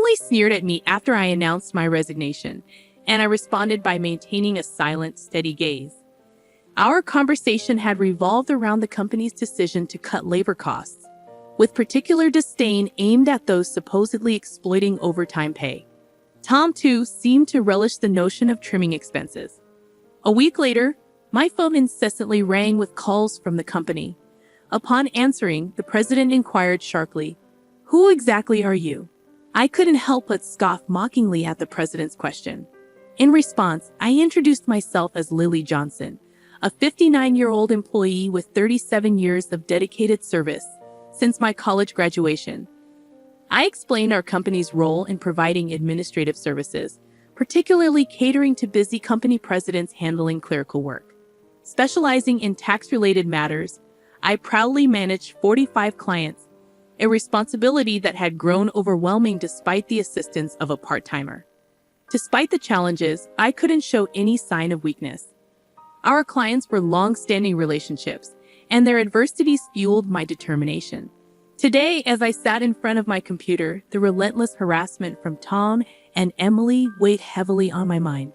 Emily sneered at me after I announced my resignation, and I responded by maintaining a silent, steady gaze. Our conversation had revolved around the company's decision to cut labor costs, with particular disdain aimed at those supposedly exploiting overtime pay. Tom, too, seemed to relish the notion of trimming expenses. A week later, my phone incessantly rang with calls from the company. Upon answering, the president inquired sharply, "Who exactly are you?" I couldn't help but scoff mockingly at the president's question. In response, I introduced myself as Lily Johnson, a 59-year-old employee with 37 years of dedicated service since my college graduation. I explained our company's role in providing administrative services, particularly catering to busy company presidents handling clerical work. Specializing in tax-related matters, I proudly managed 45 clients, a responsibility that had grown overwhelming despite the assistance of a part-timer. Despite the challenges, I couldn't show any sign of weakness. Our clients were long-standing relationships, and their adversities fueled my determination. Today, as I sat in front of my computer, the relentless harassment from Tom and Emily weighed heavily on my mind.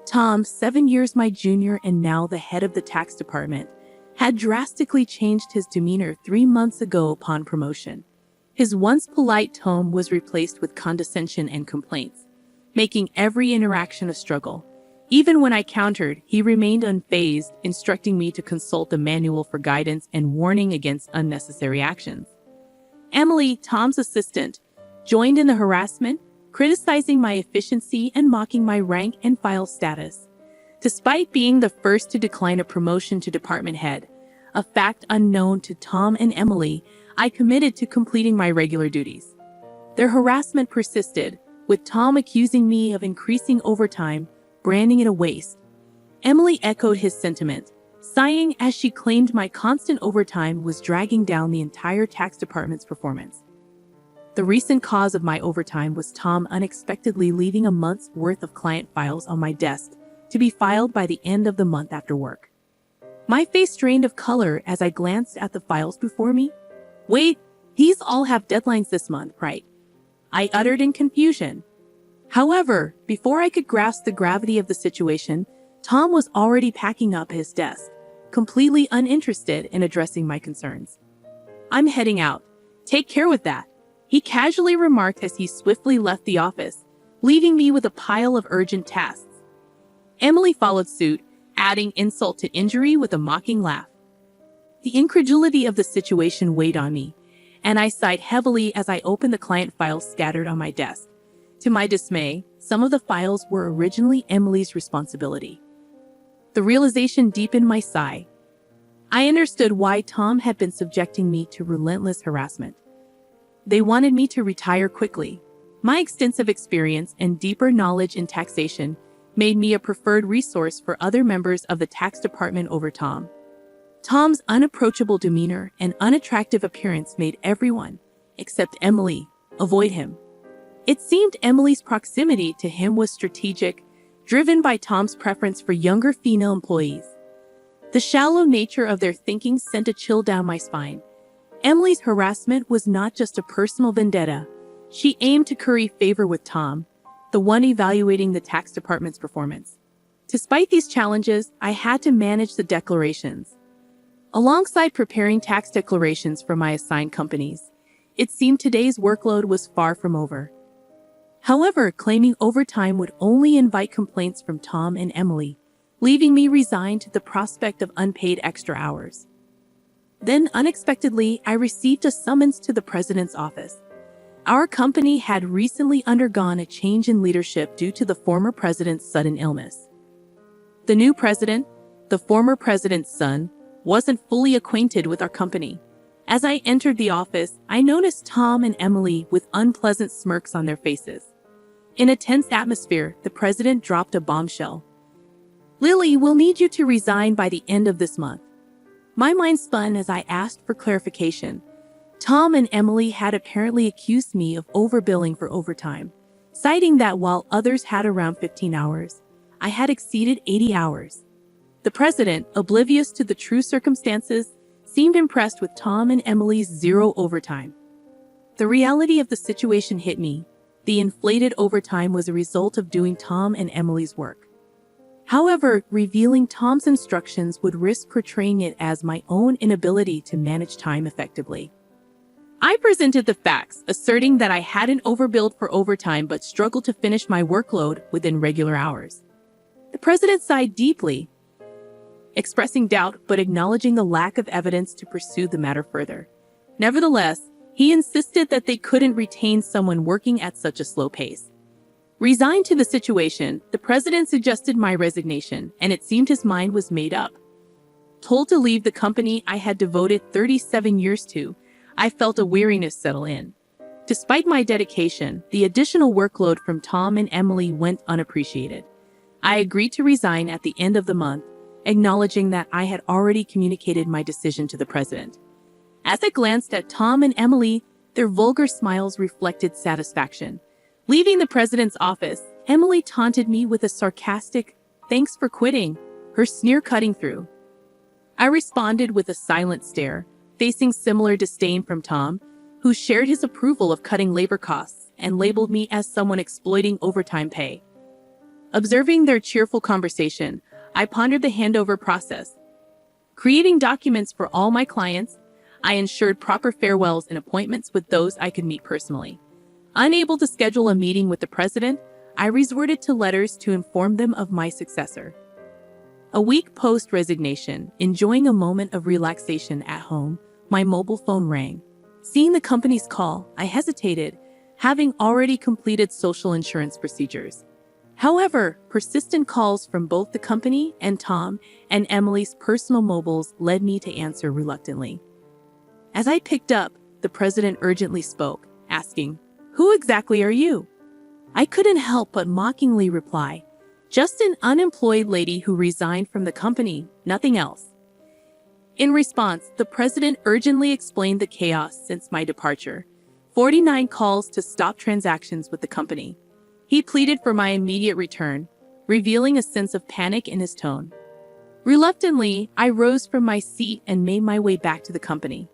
Tom, 7 years my junior and now the head of the tax department, had drastically changed his demeanor 3 months ago upon promotion. His once polite tone was replaced with condescension and complaints, making every interaction a struggle. Even when I countered, he remained unfazed, instructing me to consult a manual for guidance and warning against unnecessary actions. Emily, Tom's assistant, joined in the harassment, criticizing my efficiency and mocking my rank and file status. Despite being the first to decline a promotion to department head, a fact unknown to Tom and Emily, I committed to completing my regular duties. Their harassment persisted, with Tom accusing me of increasing overtime, branding it a waste. Emily echoed his sentiment, sighing as she claimed my constant overtime was dragging down the entire tax department's performance. The recent cause of my overtime was Tom unexpectedly leaving a month's worth of client files on my desk to be filed by the end of the month after work. My face drained of color as I glanced at the files before me. "Wait, these all have deadlines this month, right?" I uttered in confusion. However, before I could grasp the gravity of the situation, Tom was already packing up his desk, completely uninterested in addressing my concerns. "I'm heading out. Take care with that," he casually remarked as he swiftly left the office, leaving me with a pile of urgent tasks. Emily followed suit, adding insult to injury with a mocking laugh. The incredulity of the situation weighed on me, and I sighed heavily as I opened the client files scattered on my desk. To my dismay, some of the files were originally Emily's responsibility. The realization deepened my sigh. I understood why Tom had been subjecting me to relentless harassment. They wanted me to retire quickly. My extensive experience and deeper knowledge in taxation made me a preferred resource for other members of the tax department over Tom. Tom's unapproachable demeanor and unattractive appearance made everyone, except Emily, avoid him. It seemed Emily's proximity to him was strategic, driven by Tom's preference for younger female employees. The shallow nature of their thinking sent a chill down my spine. Emily's harassment was not just a personal vendetta. She aimed to curry favor with Tom, the one evaluating the tax department's performance. Despite these challenges, I had to manage the declarations. Alongside preparing tax declarations for my assigned companies, it seemed today's workload was far from over. However, claiming overtime would only invite complaints from Tom and Emily, leaving me resigned to the prospect of unpaid extra hours. Then, unexpectedly, I received a summons to the president's office. Our company had recently undergone a change in leadership due to the former president's sudden illness. The new president, the former president's son, wasn't fully acquainted with our company. As I entered the office, I noticed Tom and Emily with unpleasant smirks on their faces. In a tense atmosphere, the president dropped a bombshell. "Lily, we'll need you to resign by the end of this month." My mind spun as I asked for clarification. Tom and Emily had apparently accused me of overbilling for overtime, citing that while others had around 15 hours, I had exceeded 80 hours. The president, oblivious to the true circumstances, seemed impressed with Tom and Emily's zero overtime. The reality of the situation hit me. the inflated overtime was a result of doing Tom and Emily's work. However, revealing Tom's instructions would risk portraying it as my own inability to manage time effectively. I presented the facts, asserting that I hadn't overbilled for overtime but struggled to finish my workload within regular hours. The president sighed deeply, expressing doubt but acknowledging the lack of evidence to pursue the matter further. Nevertheless, he insisted that they couldn't retain someone working at such a slow pace. Resigned to the situation, the president suggested my resignation, and it seemed his mind was made up. Told to leave the company I had devoted 37 years to, I felt a weariness settle in. Despite my dedication, the additional workload from Tom and Emily went unappreciated. I agreed to resign at the end of the month, acknowledging that I had already communicated my decision to the president. As I glanced at Tom and Emily, their vulgar smiles reflected satisfaction. Leaving the president's office, Emily taunted me with a sarcastic, "Thanks for quitting," her sneer cutting through. I responded with a silent stare, facing similar disdain from Tom, who shared his approval of cutting labor costs and labeled me as someone exploiting overtime pay. Observing their cheerful conversation, I pondered the handover process. Creating documents for all my clients, I ensured proper farewells and appointments with those I could meet personally. Unable to schedule a meeting with the president, I resorted to letters to inform them of my successor. A week post-resignation, enjoying a moment of relaxation at home, my mobile phone rang. Seeing the company's call, I hesitated, having already completed social insurance procedures. However, persistent calls from both the company and Tom and Emily's personal mobiles led me to answer reluctantly. As I picked up, the president urgently spoke, asking, "Who exactly are you?" I couldn't help but mockingly reply, "Just an unemployed lady who resigned from the company, nothing else." In response, the president urgently explained the chaos since my departure. 49 calls to stop transactions with the company. He pleaded for my immediate return, revealing a sense of panic in his tone. Reluctantly, I rose from my seat and made my way back to the company.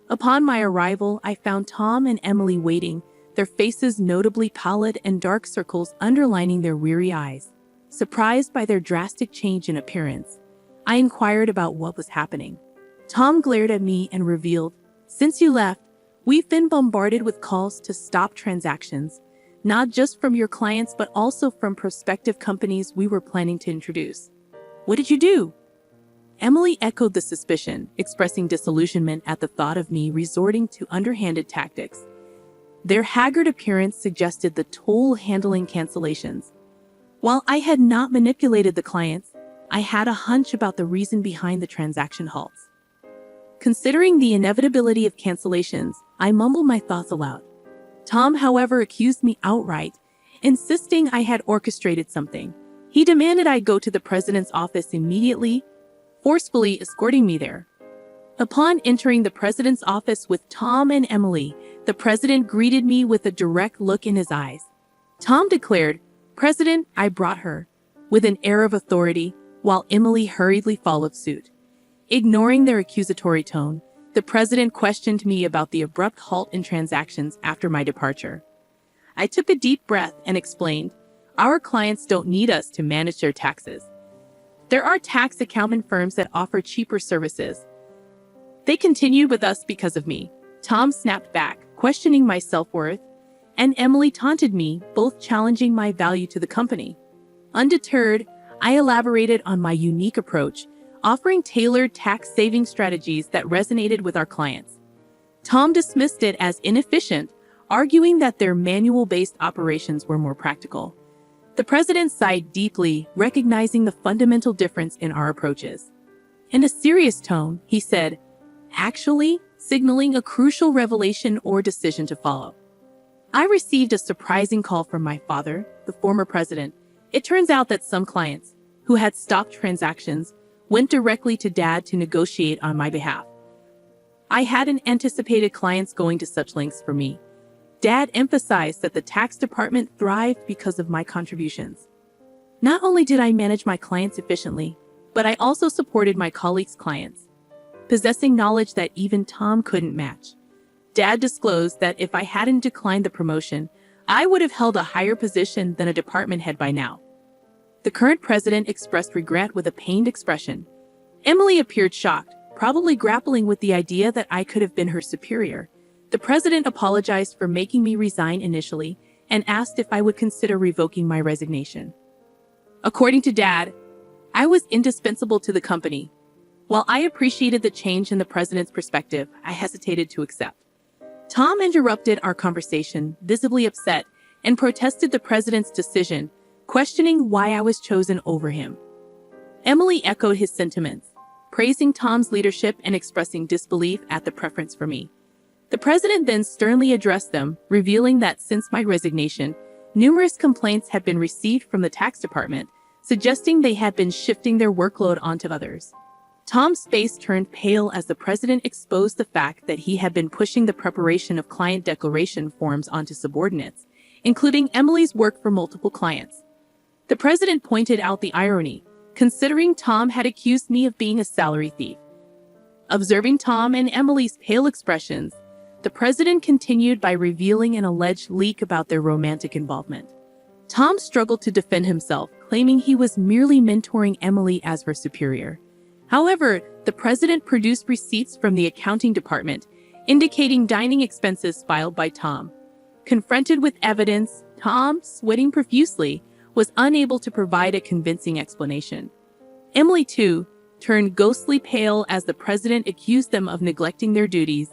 Upon my arrival, I found Tom and Emily waiting, their faces notably pallid and dark circles underlining their weary eyes. Surprised by their drastic change in appearance, I inquired about what was happening. Tom glared at me and revealed, "Since you left, we've been bombarded with calls to stop transactions, not just from your clients but also from prospective companies we were planning to introduce." "What did you do?" Emily echoed the suspicion, expressing disillusionment at the thought of me resorting to underhanded tactics. Their haggard appearance suggested the toll handling cancellations. While I had not manipulated the clients, I had a hunch about the reason behind the transaction halts. Considering the inevitability of cancellations, I mumbled my thoughts aloud. Tom, however, accused me outright, insisting I had orchestrated something. He demanded I go to the president's office immediately, forcefully escorting me there. Upon entering the president's office with Tom and Emily, the president greeted me with a direct look in his eyes. Tom declared, "President, I brought her," with an air of authority, while Emily hurriedly followed suit. Ignoring their accusatory tone, the president questioned me about the abrupt halt in transactions after my departure. I took a deep breath and explained, "Our clients don't need us to manage their taxes. There are tax accounting firms that offer cheaper services. They continued with us because of me." Tom snapped back, questioning my self-worth, and Emily taunted me, both challenging my value to the company. Undeterred, I elaborated on my unique approach, offering tailored tax-saving strategies that resonated with our clients. Tom dismissed it as inefficient, arguing that their manual-based operations were more practical. The president sighed deeply, recognizing the fundamental difference in our approaches. In a serious tone, he said, "Actually, signaling a crucial revelation or decision to follow." I received a surprising call from my father, the former president. It turns out that some clients, who had stopped transactions, went directly to Dad to negotiate on my behalf. I hadn't anticipated clients going to such lengths for me. Dad emphasized that the tax department thrived because of my contributions. Not only did I manage my clients efficiently, but I also supported my colleagues' clients, possessing knowledge that even Tom couldn't match. Dad disclosed that if I hadn't declined the promotion, I would have held a higher position than a department head by now. The current president expressed regret with a pained expression. Emily appeared shocked, probably grappling with the idea that I could have been her superior. The president apologized for making me resign initially and asked if I would consider revoking my resignation. According to Dad, I was indispensable to the company. While I appreciated the change in the president's perspective, I hesitated to accept. Tom interrupted our conversation, visibly upset, and protested the president's decision, questioning why I was chosen over him. Emily echoed his sentiments, praising Tom's leadership and expressing disbelief at the preference for me. The president then sternly addressed them, revealing that since my resignation, numerous complaints had been received from the tax department, suggesting they had been shifting their workload onto others. Tom's face turned pale as the president exposed the fact that he had been pushing the preparation of client declaration forms onto subordinates, including Emily's work for multiple clients. The president pointed out the irony, considering Tom had accused me of being a salary thief. Observing Tom and Emily's pale expressions, the president continued by revealing an alleged leak about their romantic involvement. Tom struggled to defend himself, claiming he was merely mentoring Emily as her superior. However, the president produced receipts from the accounting department, indicating dining expenses filed by Tom. Confronted with evidence, Tom, sweating profusely, was unable to provide a convincing explanation. Emily, too, turned ghostly pale as the president accused them of neglecting their duties,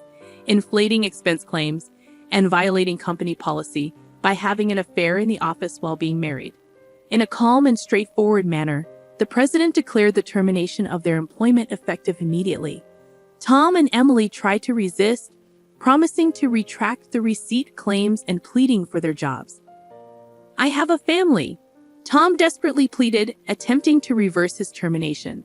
inflating expense claims, and violating company policy by having an affair in the office while being married. In a calm and straightforward manner, the president declared the termination of their employment effective immediately. Tom and Emily tried to resist, promising to retract the receipt claims and pleading for their jobs. "I have a family," Tom desperately pleaded, attempting to reverse his termination.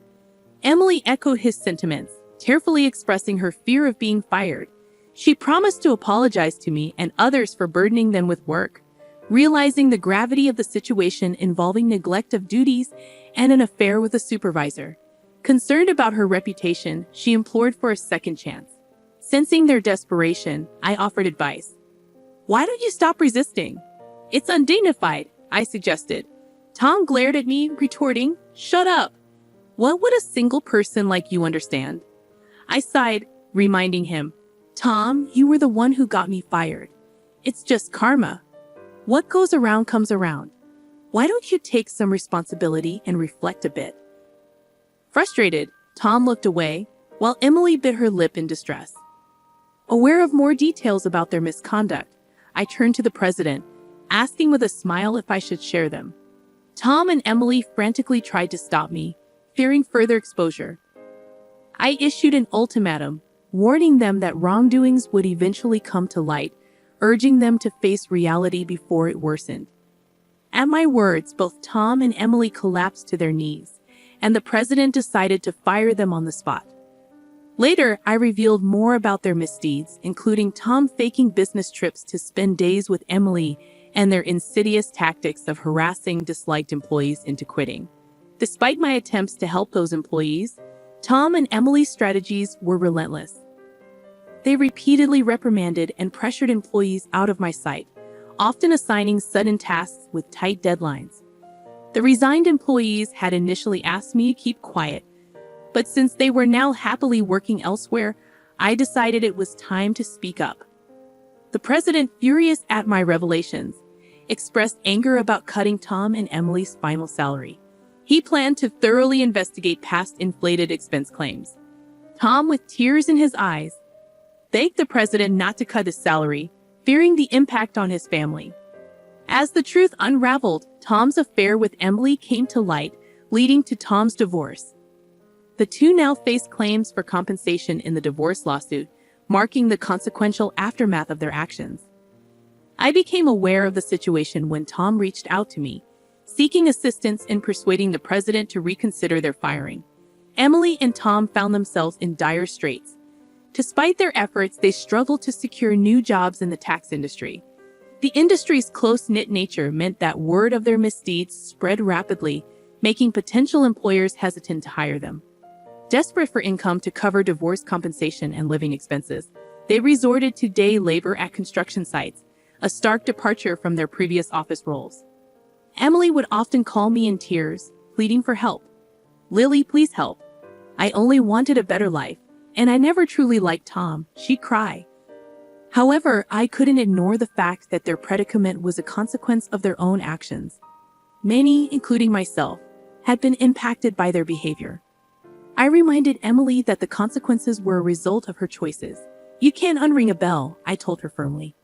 Emily echoed his sentiments, tearfully expressing her fear of being fired. She promised to apologize to me and others for burdening them with work, realizing the gravity of the situation involving neglect of duties and an affair with a supervisor. Concerned about her reputation, she implored for a second chance. Sensing their desperation, I offered advice. "Why don't you stop resisting? It's undignified," I suggested. Tom glared at me, retorting, "Shut up. What would a single person like you understand?" I sighed, reminding him, "Tom, you were the one who got me fired. It's just karma. What goes around comes around. Why don't you take some responsibility and reflect a bit?" Frustrated, Tom looked away, while Emily bit her lip in distress. Aware of more details about their misconduct, I turned to the president, asking with a smile if I should share them. Tom and Emily frantically tried to stop me, fearing further exposure. I issued an ultimatum, warning them that wrongdoings would eventually come to light, urging them to face reality before it worsened. At my words, both Tom and Emily collapsed to their knees, and the president decided to fire them on the spot. Later, I revealed more about their misdeeds, including Tom faking business trips to spend days with Emily and their insidious tactics of harassing disliked employees into quitting. Despite my attempts to help those employees, Tom and Emily's strategies were relentless. They repeatedly reprimanded and pressured employees out of my sight, often assigning sudden tasks with tight deadlines. The resigned employees had initially asked me to keep quiet, but since they were now happily working elsewhere, I decided it was time to speak up. The president, furious at my revelations, expressed anger about cutting Tom and Emily's final salary. He planned to thoroughly investigate past inflated expense claims. Tom, with tears in his eyes, begged the president not to cut his salary, fearing the impact on his family. As the truth unraveled, Tom's affair with Emily came to light, leading to Tom's divorce. The two now faced claims for compensation in the divorce lawsuit, marking the consequential aftermath of their actions. I became aware of the situation when Tom reached out to me, seeking assistance in persuading the president to reconsider their firing. Emily and Tom found themselves in dire straits. Despite their efforts, they struggled to secure new jobs in the tax industry. The industry's close-knit nature meant that word of their misdeeds spread rapidly, making potential employers hesitant to hire them. Desperate for income to cover divorce compensation and living expenses, they resorted to day labor at construction sites, a stark departure from their previous office roles. Emily would often call me in tears, pleading for help. "Lily, please help. I only wanted a better life, and I never truly liked Tom," she'd cry. However, I couldn't ignore the fact that their predicament was a consequence of their own actions. Many, including myself, had been impacted by their behavior. I reminded Emily that the consequences were a result of her choices. "You can't unring a bell," I told her firmly.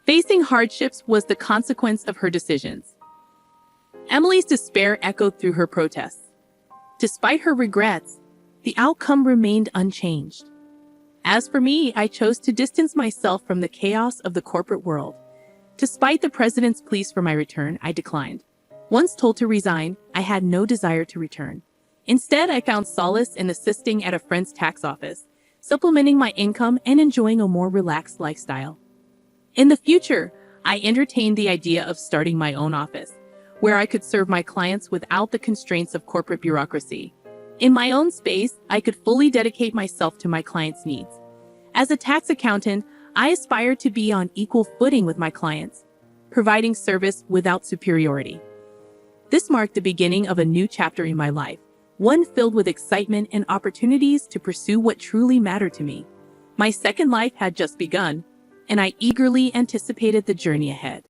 Facing hardships was the consequence of her decisions. Emily's despair echoed through her protests. Despite her regrets, the outcome remained unchanged. As for me, I chose to distance myself from the chaos of the corporate world. Despite the president's pleas for my return, I declined. Once told to resign, I had no desire to return. Instead, I found solace in assisting at a friend's tax office, supplementing my income and enjoying a more relaxed lifestyle. In the future, I entertained the idea of starting my own office, where I could serve my clients without the constraints of corporate bureaucracy. In my own space, I could fully dedicate myself to my clients' needs. As a tax accountant, I aspired to be on equal footing with my clients, providing service without superiority. This marked the beginning of a new chapter in my life, one filled with excitement and opportunities to pursue what truly mattered to me. My second life had just begun, and I eagerly anticipated the journey ahead.